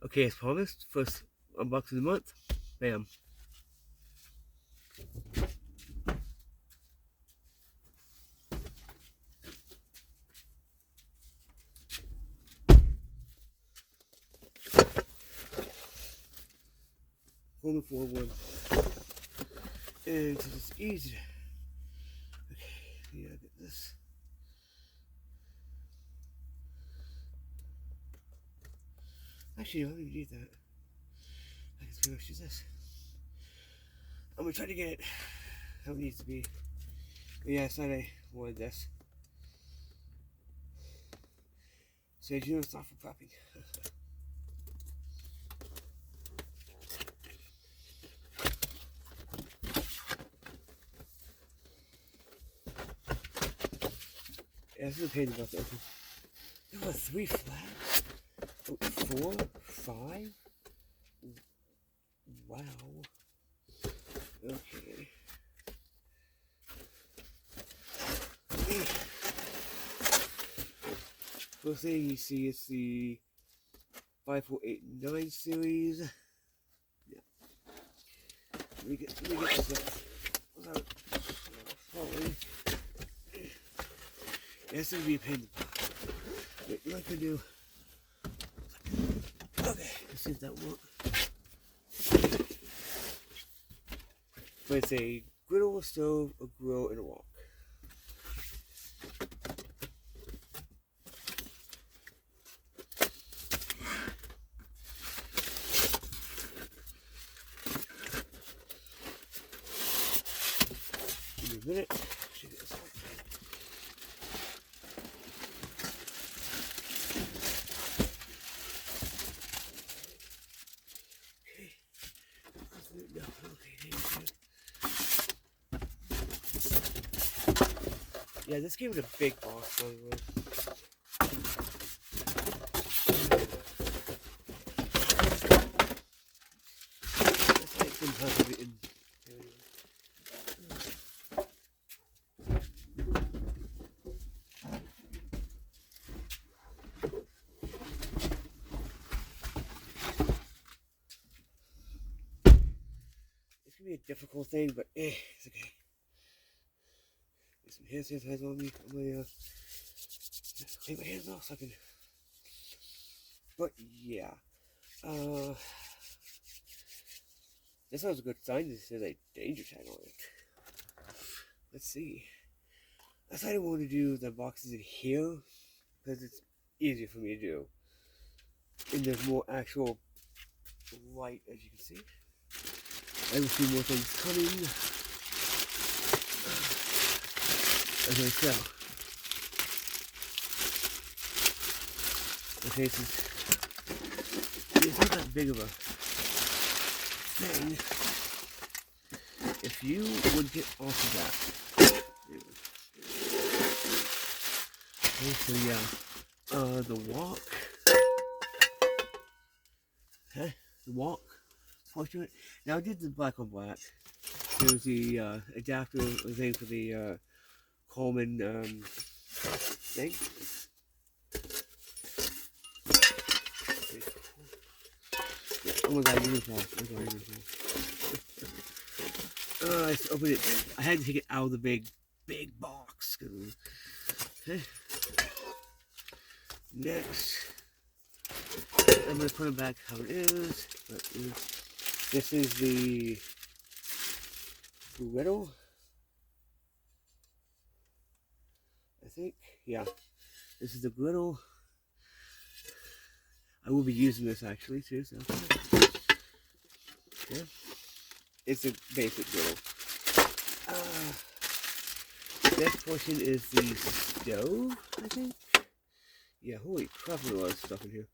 Okay, as promised, first unboxing of the month. Bam. Coleman forward. And it's easy. Okay, yeah, get this. Actually, I don't even need that. I can pretty much use this. I'm gonna try to get it how it needs to be. But yeah, I said I wanted this. So you know it's not for prepping. Yeah, this is a pain about to open. There were 3 flags? 4? 5? Wow. Okay. First thing you see is the 5489 series. Yeah. Let me get this up without falling. Yeah, this is gonna be a pain in the butt. Wait, what I can do? Okay, let's see if that works. But it's a griddle, a stove, a grill, and a wok. Give me a minute. See this one. Okay. No, okay, yeah, this came in a big box, by the way. That's like sometimes of it in. It's gonna be a difficult thing, but it's okay. Get some hand sanitizer on me. I'm gonna clean my hands off so I can. But yeah, this was a good sign. This is a danger tag on it. Let's see. I decided I wanted to do the boxes in here because it's easier for me to do, and there's more actual light, as you can see. I have a few more things coming, as I tell. Okay, it's not that big of a thing. If you would get off of that. Okay, so yeah, the wok. Okay, the wok. Portrait. Now I did the black on black. There was the adapter thing for the Coleman thing. Oh my god, uniform. I just opened it. I had to take it out of the big box. Okay. Next, I'm gonna put it back how it is. This is the griddle. I think, yeah. This is the griddle. I will be using this actually too. So, yeah. It's a basic griddle. This portion is the stove, I think. Yeah, holy crap, there's a lot of stuff in here.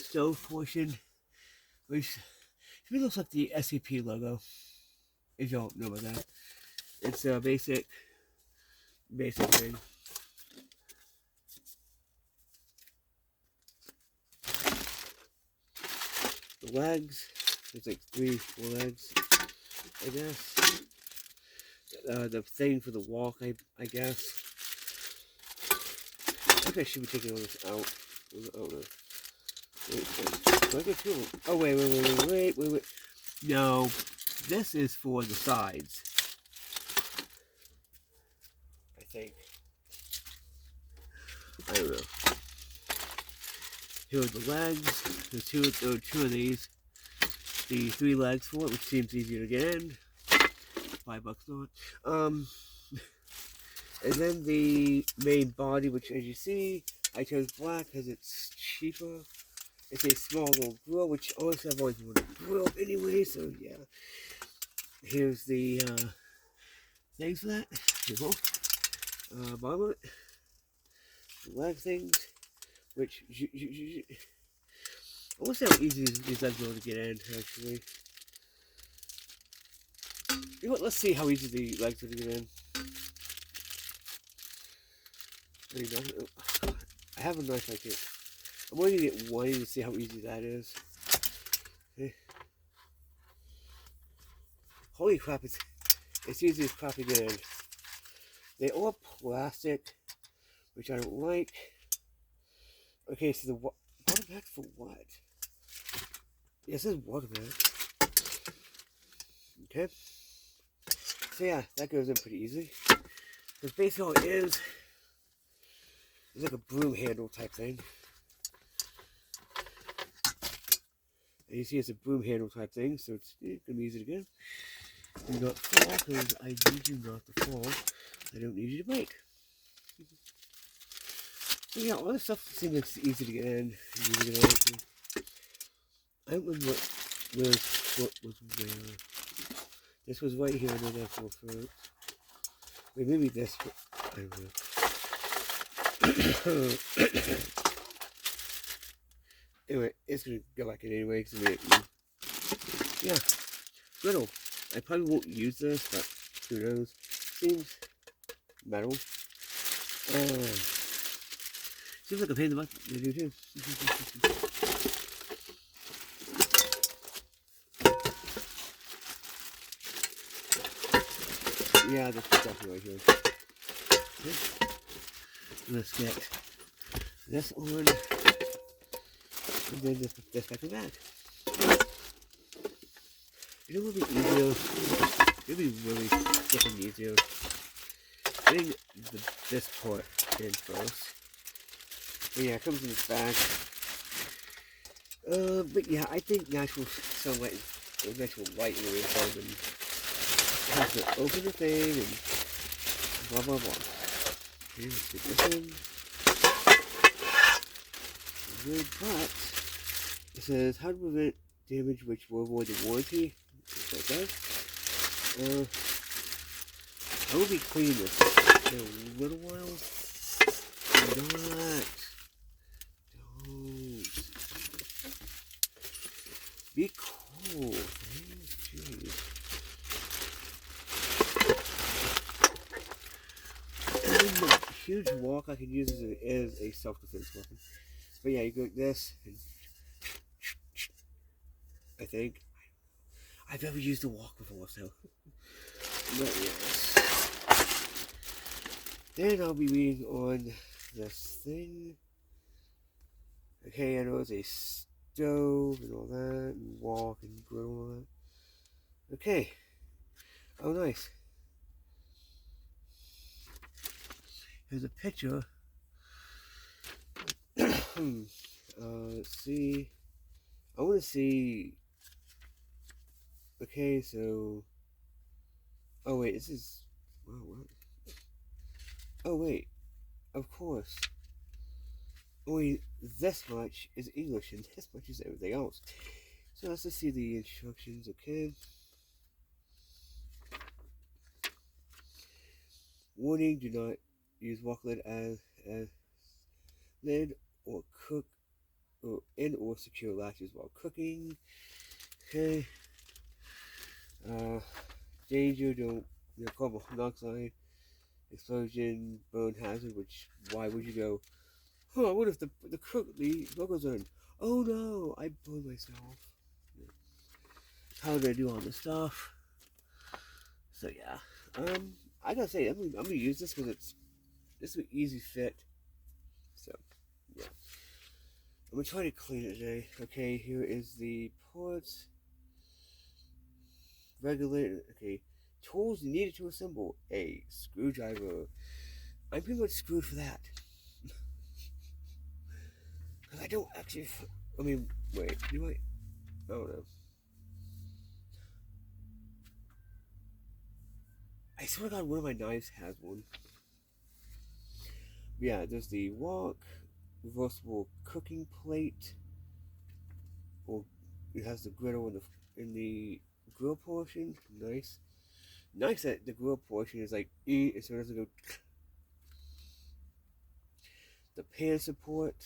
Stove portion, which to me looks like the SCP logo. If y'all know about that, it's a basic thing. The legs, there's like 3-4 legs, I guess. The thing for the wok, I guess. I think I should be taking all this out Oh no. Wait. Oh wait. No, this is for the sides. I think. I don't know. Here are the legs. There's two of these. The 3 legs for it, which seems easier to get in. $5 not. And then the main body, which as you see, I chose black because it's cheaper. It's a small little grill, which honestly I've always wanted a grill anyway, so yeah. Here's the things for that. Bottom of it. The leg things, which I want to see how easy these legs are to get in, actually. You know what, let's see how easy the legs are to get in. I have a knife like it. I'm only going to get one to see how easy that is. Okay. Holy crap, it's easy as crap to get in. They're all plastic, which I don't like. Okay, so the water bag for what? Yes, this is water bag. Okay. So yeah, that goes in pretty easy. Because basically all it is like a broom handle type thing. And you see it's a broom handle type thing, so it's going to be easy to get. Do not fall, because I need you not to fall. I don't need you to break. So yeah, all this stuff seems easy to get in. Easy to get out. I don't remember what was where. This was right here, and then that's for fruit. Wait, maybe this. I don't know. Anyway, it's gonna go back in anyway, because yeah, griddle. I probably won't use this, but who knows? Seems metal. Seems like a pain in the butt to do too. Yeah, that's definitely right here. Okay. Let's get this on, and then just put this back in the bag. You know what would be easier? It would be really freaking easier. Getting this part in first. But yeah, it comes in this bag. But yeah, I think natural sunlight, natural light really is better than have to open the thing and blah blah blah. Okay, let's get this in. Good, but it says how to prevent damage which will avoid the warranty. Like that. I will be cleaning this in a little while. Don't be cool. Jeez. And the huge walk I can use as a self-defense weapon. But yeah, you go like this, and I think I've never used a walk before, so. But yes. Then I'll be reading on this thing. Okay, I know it's a stove and all that, and walk and grill and all that. Okay. Oh, nice. Here's a picture. Let's see. I want to see. Okay, so. Oh wait, this is. Wow, what? Oh wait, of course. Only this much is English and this much is everything else. So let's just see the instructions. Okay. Warning: do not use wok lid as lid or cook or secure latches while cooking. Okay. Danger: don't carbon monoxide, explosion, bone hazard. Which why would you go? Oh, what if the logos are in? Oh no, I burned myself. How did I do all this stuff? So yeah, I gotta say I'm gonna use this because this is an easy fit. So yeah. I'm gonna try to clean it today. Okay, here is the ports. Regulator. Okay. Tools needed to assemble a screwdriver. I'm pretty much screwed for that. Because I don't actually. I mean, wait. Do I? I don't know. I swear to God, one of my knives has one. Yeah, there's the wok, reversible cooking plate. Or it has the griddle in the grill portion. Nice. Nice that the grill portion is like so it doesn't go. The pan support,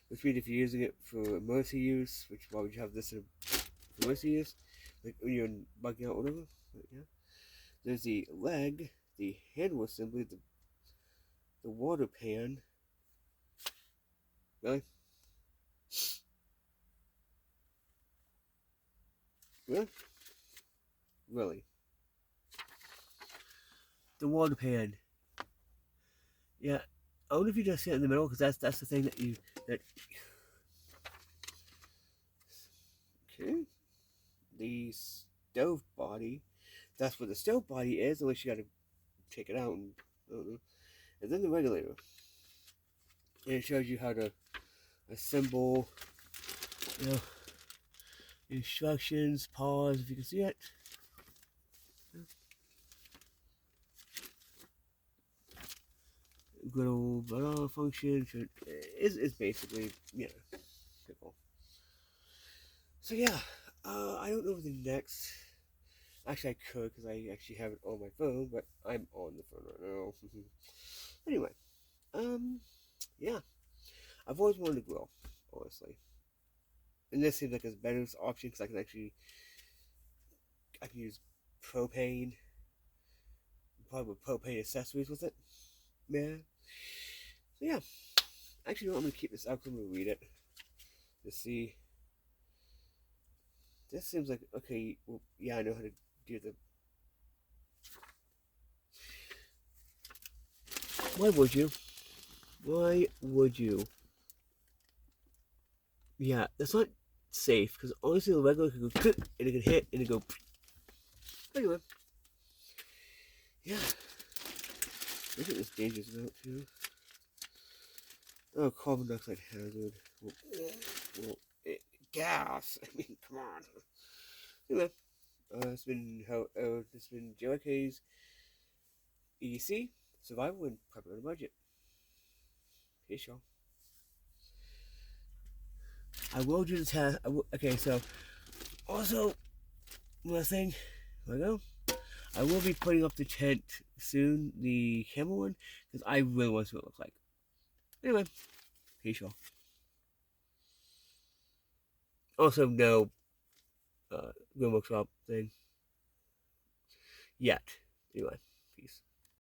which means if you're using it for emergency use, which why would you have this in emergency use? Like when you're bugging out, whatever. But yeah. There's the leg, the handle assembly, the water pan. Really? Really? Really? The water pan. Yeah. I wonder if you just sit in the middle, because that's the thing that. Okay. The stove body. That's what the stove body is, unless you gotta take it out and I don't know. And then the regulator. And it shows you how to assemble, you know, instructions, pause if you can see it. Good old banana function is basically, yeah, simple. So yeah, I don't know the next. Actually, I could because I actually have it on my phone, but I'm on the phone right now. Anyway, yeah, I've always wanted to grill, honestly, and this seems like a better option because I can use propane, probably with propane accessories with it. Yeah. So yeah, actually, you know, I'm gonna keep this out. I'm gonna read it to see. This seems like okay. Well, yeah, I know how to do the. Why would you? Why would you? Yeah, that's not safe because honestly, the regular can go and it can hit and it go. Anyway, yeah. Look at this dangerous note too. Oh, carbon dioxide hazard. Well, gas. I mean, come on. Anyway, it's been JYK's EDC survival and prepping on a budget. Peace, y'all. I will do the test. Okay, so also one thing. Here I go. I will be putting up the tent soon, the camel one, because I really want to see what it looks like. Anyway, peace, y'all. Also, no Green Book Shop thing yet. Anyway.